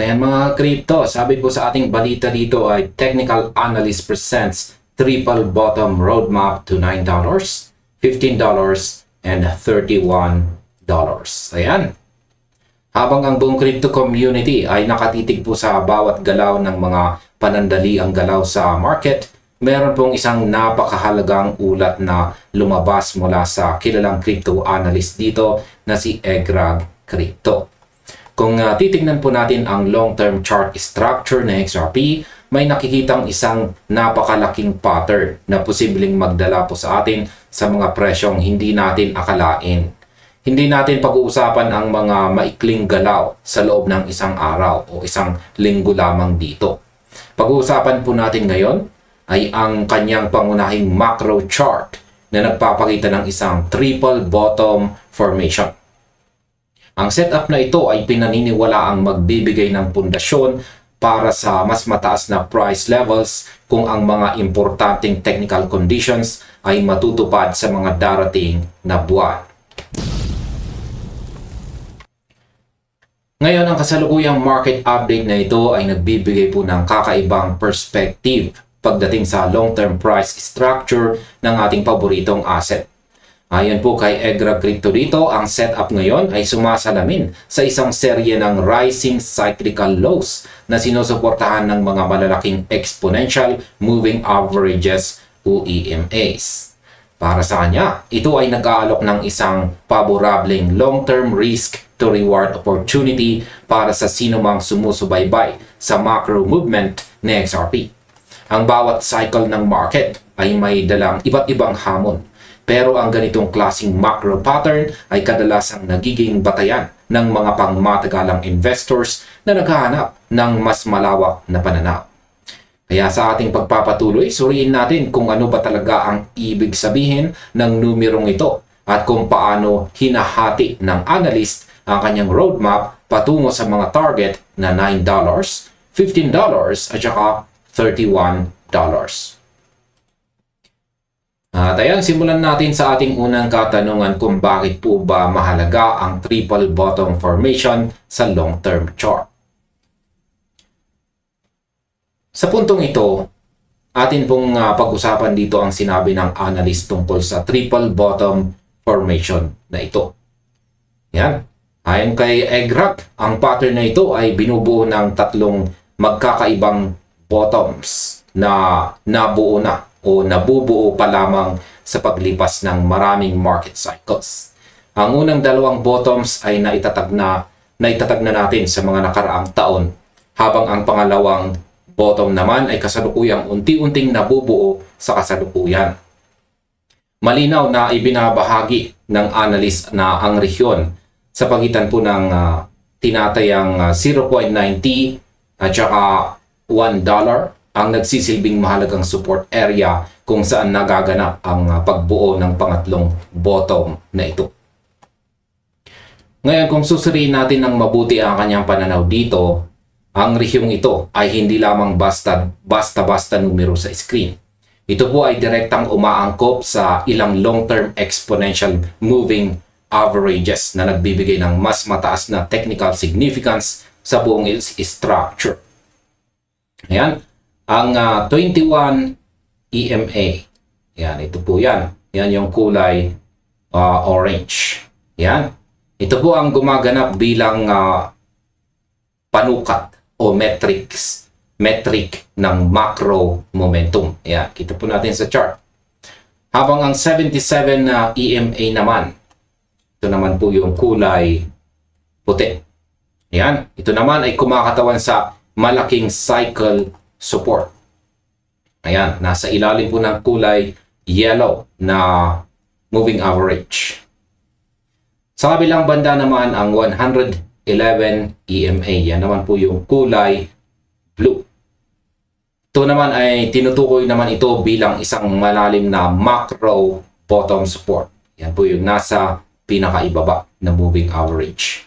Ayan mga crypto, sabi po sa ating balita dito ay Technical Analyst presents triple bottom roadmap to $9, $15, and $31. Ayan. Habang ang buong crypto community ay nakatitig po sa bawat galaw ng mga panandaliang galaw sa market, meron pong isang napakahalagang ulat na lumabas mula sa kilalang crypto analyst dito na si Egrag Crypto. Kung titignan po natin ang long-term chart structure ng XRP, may nakikitang isang napakalaking pattern na posibleng magdala po sa atin sa mga presyong hindi natin akalain. Hindi natin pag-uusapan ang mga maikling galaw sa loob ng isang araw o isang linggo lamang dito. Pag-uusapan po natin ngayon ay ang kanyang pangunahing macro chart na nagpapakita ng isang triple bottom formation. Ang setup na ito ay pinaniniwalaang magbibigay ng pundasyon para sa mas mataas na price levels kung ang mga importanteng technical conditions ay matutupad sa mga darating na buwan. Ngayon, ang kasalukuyang market update na ito ay nagbibigay po ng kakaibang perspective pagdating sa long-term price structure ng ating paboritong asset. Ayon po kay Egrag Crypto dito, ang setup ngayon ay sumasalamin sa isang serye ng rising cyclical lows na sinusuportahan ng mga malalaking exponential moving averages o EMAs. Para sa kanya, ito ay nag-aalok ng isang paborableng long-term risk to reward opportunity para sa sinumang sumusubaybay sa macro movement ng XRP. Ang bawat cycle ng market ay may dalang iba't ibang hamon. Pero ang ganitong klaseng macro pattern ay kadalasang nagiging batayan ng mga pangmatagalang investors na naghahanap ng mas malawak na pananaw. Kaya sa ating pagpapatuloy, suriin natin kung ano ba talaga ang ibig sabihin ng numerong ito at kung paano hinahati ng analyst ang kanyang roadmap patungo sa mga target na $9, $15 at saka $31. At ayan, simulan natin sa ating unang katanungan kung bakit po ba mahalaga ang triple bottom formation sa long-term chart. Sa puntong ito, atin pong pag-usapan dito ang sinabi ng analyst tungkol sa triple bottom formation na ito. Yan. Ayon kay Egrag, ang pattern na ito ay binubuo ng tatlong magkakaibang bottoms na nabuo na o nabubuo pa lamang sa paglipas ng maraming market cycles. Ang unang dalawang bottoms ay naitatag na natin sa mga nakaraang taon, habang ang pangalawang bottom naman ay kasalukuyang unti-unting nabubuo sa kasalukuyan. Malinaw na ibinabahagi ng analyst na ang rehiyon sa pagitan po ng tinatayang 0.90 at saka $1 ang nagsisilbing mahalagang support area kung saan nagaganap ang pagbuo ng pangatlong bottom na ito. Ngayon, kung susuriin natin ng mabuti ang kanyang pananaw dito, ang rehiyong ito ay hindi lamang basta-basta numero sa screen. Ito po ay direktang umaangkop sa ilang long-term exponential moving averages na nagbibigay ng mas mataas na technical significance sa buong structure. Ayan. Ang 21 EMA, yan, ito po yan. Yan yung kulay orange. Yan. Ito po ang gumaganap bilang panukat o metric ng macro momentum. Yan, kita po natin sa chart. Habang ang 77 EMA naman, ito naman po yung kulay puti. Yan, ito naman ay kumakatawan sa malaking cycle support. Ayan, nasa ilalim po ng kulay yellow na moving average. Sa kabilang banda naman ang 111 EMA. Yan naman po yung kulay blue. Ito naman ay tinutukoy naman ito bilang isang malalim na macro bottom support. Yan po yung nasa pinakaibaba na moving average.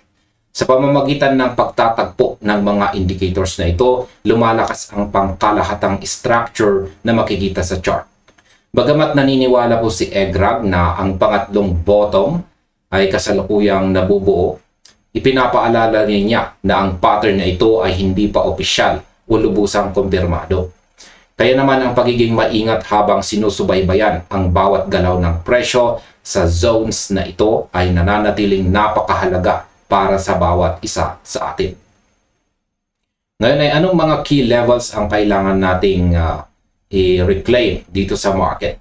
Sa pamamagitan ng pagtatagpo ng mga indicators na ito, lumalakas ang pangkalahatang structure na makikita sa chart. Bagamat naniniwala po si Egrag na ang pangatlong bottom ay kasalukuyang nabubuo, ipinapaalala niya na ang pattern na ito ay hindi pa opisyal o lubusang kumpirmado. Kaya naman ang pagiging maingat habang sinusubaybayan ang bawat galaw ng presyo sa zones na ito ay nananatiling napakahalaga para sa bawat isa sa atin. Ngayon ay anong mga key levels ang kailangan nating i-reclaim dito sa market?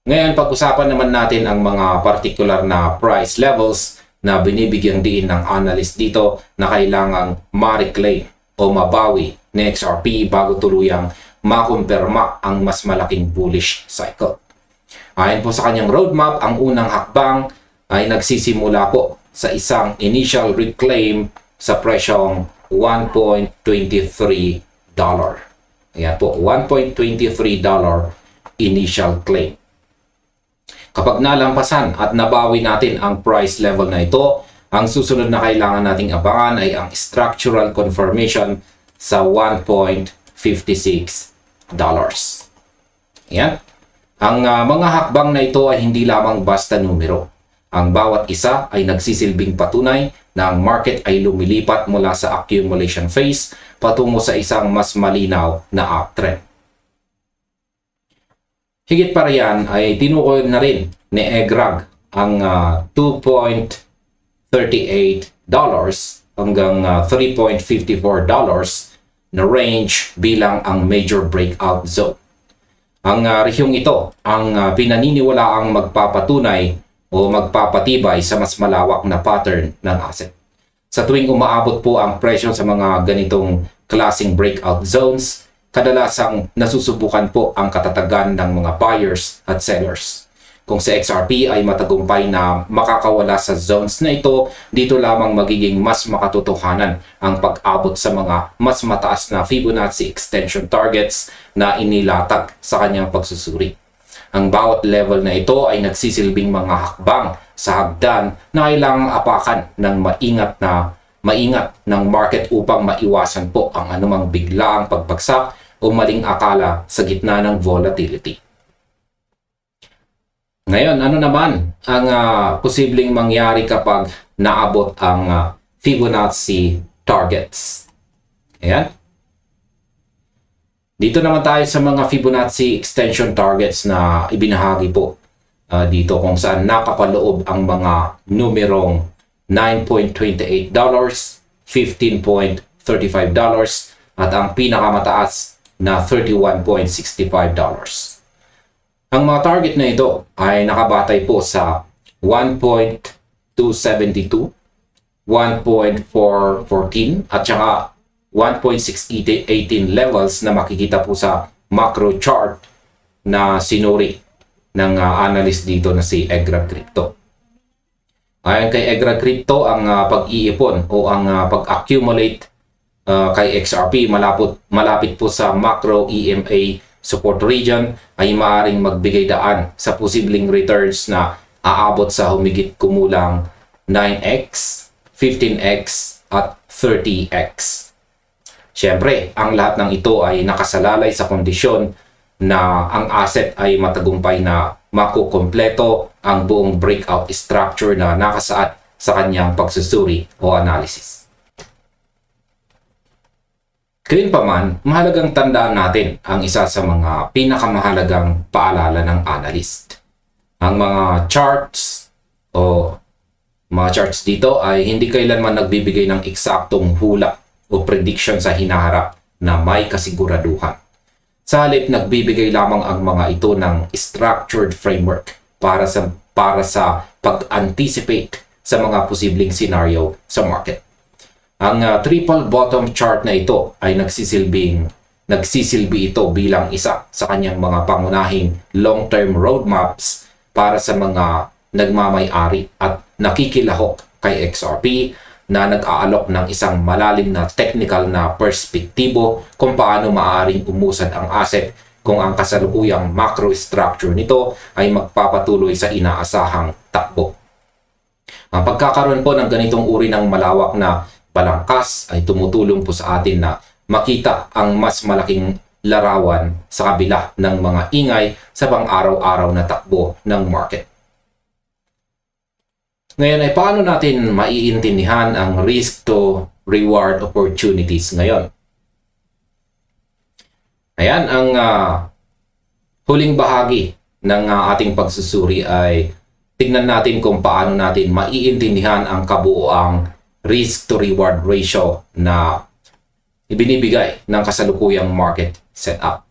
Ngayon pag-usapan naman natin ang mga particular na price levels na binibigyang diin ng analyst dito na kailangang ma-reclaim o mabawi ni XRP bago tuluyang makumpirma ang mas malaking bullish cycle. Ayon po sa kanyang roadmap, ang unang hakbang ay nagsisimula po sa isang initial reclaim sa presyong $1.23. Ayan po, $1.23 initial claim. Kapag nalampasan at nabawi natin ang price level na ito, ang susunod na kailangan nating abangan ay ang structural confirmation sa $1.56. Ayan. Ang mga hakbang na ito ay hindi lamang basta numero. Ang bawat isa ay nagsisilbing patunay na ang market ay lumilipat mula sa accumulation phase patungo sa isang mas malinaw na uptrend. Higit pa riyan ay tinukoy na rin ni EGRAG ang $2.38 hanggang $3.54 na range bilang ang major breakout zone. Ang rehiyong ito ang pinaniniwalaang magpapatunay o magpapatibay sa mas malawak na pattern ng asset. Sa tuwing umaabot po ang presyo sa mga ganitong klaseng breakout zones, kadalasang nasusubukan po ang katatagan ng mga buyers at sellers. Kung sa XRP ay matagumpay na makakawala sa zones na ito, dito lamang magiging mas makatotohanan ang pag-abot sa mga mas mataas na Fibonacci extension targets na inilatag sa kanyang pagsusuri. Ang bawat level na ito ay nagsisilbing mga hakbang sa hagdan na kailangang apakan ng maingat ng market upang maiwasan po ang anumang biglaang pagbagsak o maling akala sa gitna ng volatility. Ngayon, ano naman ang posibleng mangyari kapag naabot ang Fibonacci targets? Ayan. Dito naman tayo sa mga Fibonacci extension targets na ibinahagi po dito kung saan nakapaloob ang mga numerong $9.28, $15.35 at ang pinakamataas na $31.65. Ang mga target na ito ay nakabatay po sa 1.272, 1.414 at saka 1.618 levels na makikita po sa macro chart na sinuri ng analyst dito na si EGRAG Crypto. Ayon kay EGRAG Crypto, ang pag-iipon o ang pag-accumulate kay XRP malapit po sa macro EMA support region ay maaaring magbigay daan sa posibleng returns na aabot sa humigit kumulang 9x, 15x at 30x. Siyempre, ang lahat ng ito ay nakasalalay sa kondisyon na ang asset ay matagumpay na makukompleto ang buong breakout structure na nakasaad sa kanyang pagsusuri o analysis. Gayunpaman, mahalagang tandaan natin ang isa sa mga pinakamahalagang paalala ng analyst. Ang mga charts dito ay hindi kailanman nagbibigay ng eksaktong hula o prediction sa hinaharap na may kasiguraduhan. Sa halip, nagbibigay lamang ang mga ito ng structured framework para sa pag-anticipate sa mga posibleng scenario sa market. Ang triple bottom chart na ito ay nagsisilbi ito bilang isa sa kanyang mga pangunahing long-term roadmaps para sa mga nagmamay-ari at nakikilahok kay XRP na nag-aalok ng isang malalim na technical na perspektibo kung paano maaaring umusad ang asset kung ang kasalukuyang macro structure nito ay magpapatuloy sa inaasahang takbo. Ang pagkakaroon po ng ganitong uri ng malawak na balangkas ay tumutulong po sa atin na makita ang mas malaking larawan sa kabila ng mga ingay sa pang-araw-araw na takbo ng market. Ngayon ay paano natin maiintindihan ang risk to reward opportunities ngayon? Ayan, ang huling bahagi ng ating pagsusuri ay tingnan natin kung paano natin maiintindihan ang kabuuang risk to reward ratio na ibinibigay ng kasalukuyang market setup.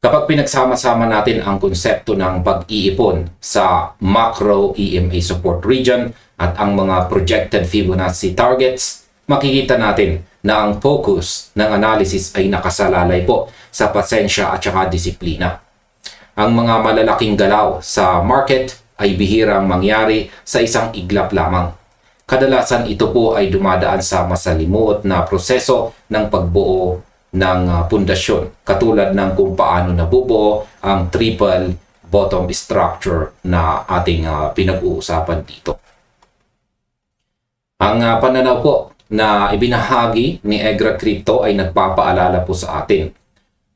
Kapag pinagsama-sama natin ang konsepto ng pag-iipon sa macro EMA support region at ang mga projected Fibonacci targets, makikita natin na ang focus ng analysis ay nakasalalay po sa pasensya at saka disiplina. Ang mga malalaking galaw sa market ay bihirang mangyari sa isang iglap lamang. Kadalasan ito po ay dumadaan sa masalimuot na proseso ng pagbuo ng pundasyon, katulad ng kung paano nabubuo ang triple bottom structure na ating pinag-uusapan dito. Ang pananaw po na ibinahagi ni Egra Crypto ay nagpapaalala po sa atin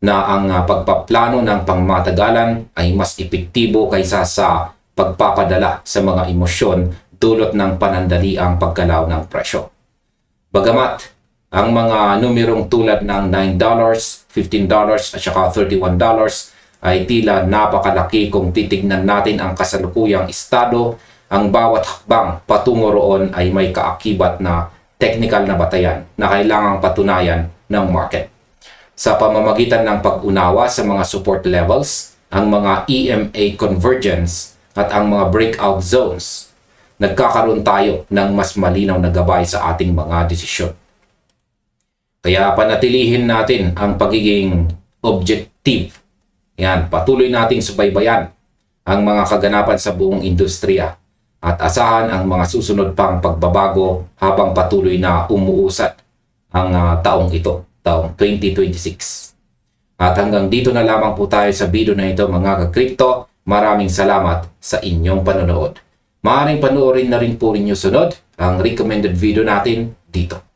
na ang pagpaplano ng pangmatagalan ay mas epektibo kaysa sa pagpapadala sa mga emosyon dulot ng panandaliang paggalaw ng presyo. Bagamat ang mga numerong tulad ng $9, $15 at saka $31 ay tila napakalaki kung titignan natin ang kasalukuyang estado, ang bawat hakbang patungo roon ay may kaakibat na technical na batayan na kailangang patunayan ng market. Sa pamamagitan ng pag-unawa sa mga support levels, ang mga EMA convergence at ang mga breakout zones, nagkakaroon tayo ng mas malinaw na gabay sa ating mga desisyon. Kaya panatilihin natin ang pagiging objective. Yan, patuloy nating subaybayan ang mga kaganapan sa buong industriya at asahan ang mga susunod pang pagbabago habang patuloy na umuusad ang taong ito, taong 2026. At hanggang dito na lamang po tayo sa video na ito mga ka-crypto. Maraming salamat sa inyong panonood. Maaaring panoorin na rin po ninyo sunod ang recommended video natin dito.